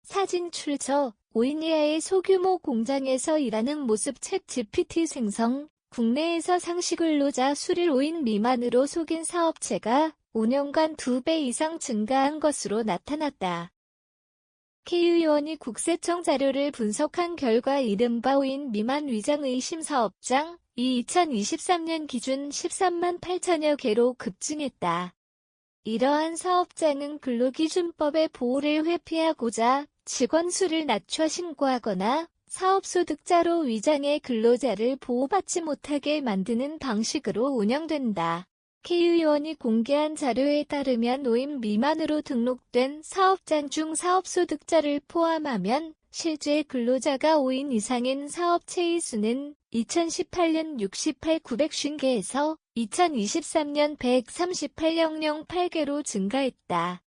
사진 출처 오이니아의 소규모 공장에서 일하는 모습 챗 GPT 생성 국내에서 상시 근로자 수를 5인 미만으로 속인 사업체가 5년간 2배 이상 증가한 것으로 나타났다. K의원이 국세청 자료를 분석한 결과 이른바 5인 미만 위장 의심 사업장이 2023년 기준 13만 8천여 개로 급증했다. 이러한 사업장은 근로기준법의 보호를 회피하고자 직원 수를 낮춰 신고하거나 사업소득자로 위장해 근로자를 보호받지 못하게 만드는 방식으로 운영된다. K의원이 공개한 자료에 따르면 5인 미만으로 등록된 사업장 중 사업소득자를 포함하면 실제 근로자가 5인 이상인 사업체의 수는 2018년 68,950개에서 2023년 138,008개로 증가했다.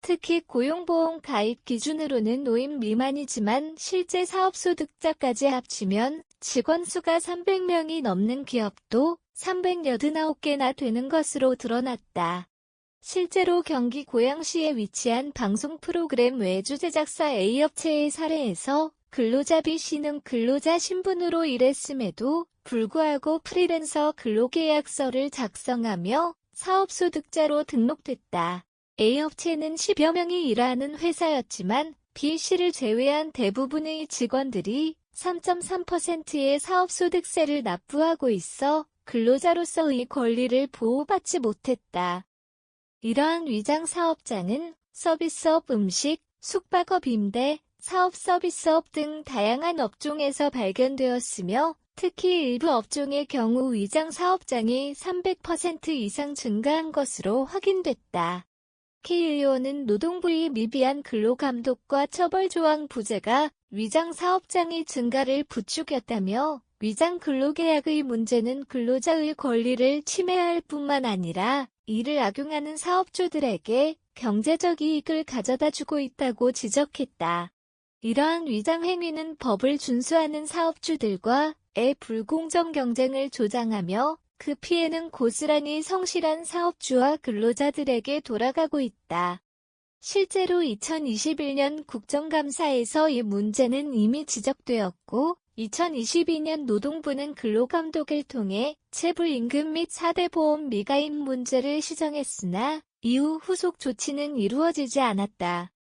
특히 고용보험 가입 기준으로는 5인 미만이지만 실제 사업소득자까지 합치면 직원 수가 300명이 넘는 기업도 389개나 되는 것으로 드러났다. 실제로 경기 고양시에 위치한 방송 프로그램 외주 제작사 A업체의 사례에서 근로자 B씨는 근로자 신분으로 일했음에도 불구하고 프리랜서 근로계약서를 작성하며 사업소득자로 등록됐다. A업체는 10여 명이 일하는 회사였지만 B씨를 제외한 대부분의 직원들이 3.3%의 사업소득세를 납부하고 있어 근로자로서의 권리를 보호받지 못했다. 이러한 위장 사업장은 서비스업 음식, 숙박업 임대, 사업 서비스업 등 다양한 업종에서 발견되었으며 특히 일부 업종의 경우 위장 사업장이 300% 이상 증가한 것으로 확인됐다. K의원은 노동부의 미비한 근로감독과 처벌조항 부재가 위장 사업장의 증가를 부추겼다며 위장 근로계약의 문제는 근로자의 권리를 침해할 뿐만 아니라 이를 악용하는 사업주들에게 경제적 이익을 가져다주고 있다고 지적했다. 이러한 위장 행위는 법을 준수하는 사업주들과의 불공정 경쟁을 조장하며 그 피해는 고스란히 성실한 사업주와 근로자들에게 돌아가고 있다. 실제로 2021년 국정감사에서 이 문제는 이미 지적되었고 2022년 노동부는 근로감독을 통해 체불임금 및 4대 보험 미가입 문제를 시정했으나 이후 후속 조치는 이루어지지 않았다.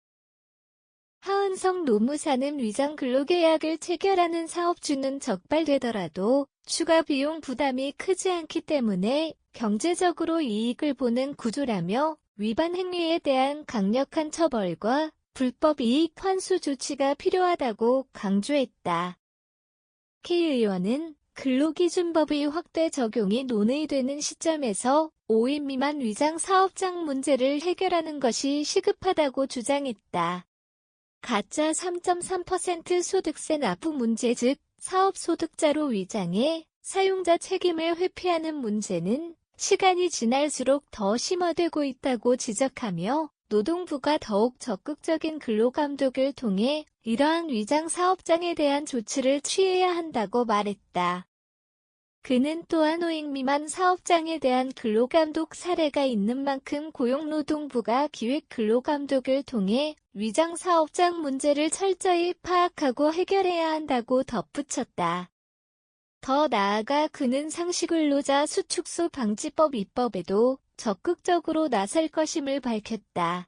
하은성 노무사는 위장 근로계약을 체결하는 사업주는 적발되더라도 추가 비용 부담이 크지 않기 때문에 경제적으로 이익을 보는 구조라며 위반 행위에 대한 강력한 처벌과 불법 이익 환수 조치가 필요하다고 강조했다. K의원은 근로기준법의 확대 적용이 논의되는 시점에서 5인 미만 위장 사업장 문제를 해결하는 것이 시급하다고 주장했다. 가짜 3.3% 소득세 납부 문제 즉 사업소득자로 위장해 사용자 책임을 회피하는 문제는 시간이 지날수록 더 심화되고 있다고 지적하며 노동부가 더욱 적극적인 근로감독을 통해 이러한 위장 사업장에 대한 조치를 취해야 한다고 말했다. 그는 또한 5인 미만 사업장에 대한 근로감독 사례가 있는 만큼 고용노동부가 기획 근로감독을 통해 위장 사업장 문제를 철저히 파악하고 해결해야 한다고 덧붙였다. 더 나아가 그는 상시근로자 수축소 방지법 입법에도 적극적으로 나설 것임을 밝혔다.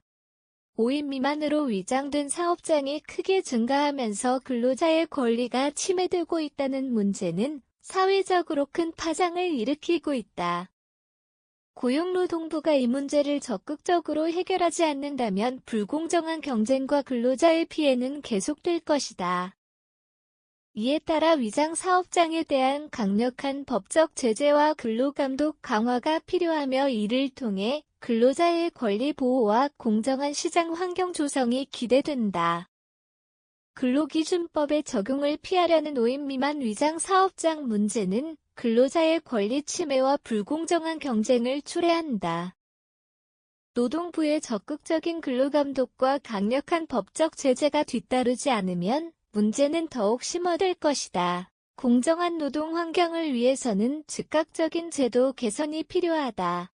5인 미만으로 위장된 사업장이 크게 증가하면서 근로자의 권리가 침해되고 있다는 문제는 사회적으로 큰 파장을 일으키고 있다. 고용노동부가 이 문제를 적극적으로 해결하지 않는다면 불공정한 경쟁과 근로자의 피해는 계속될 것이다. 이에 따라 위장 사업장에 대한 강력한 법적 제재와 근로감독 강화가 필요하며 이를 통해 근로자의 권리 보호와 공정한 시장 환경 조성이 기대된다. 근로기준법의 적용을 피하려는 5인 미만 위장 사업장 문제는 근로자의 권리 침해와 불공정한 경쟁을 초래한다. 노동부의 적극적인 근로감독과 강력한 법적 제재가 뒤따르지 않으면 문제는 더욱 심화될 것이다. 공정한 노동 환경을 위해서는 즉각적인 제도 개선이 필요하다.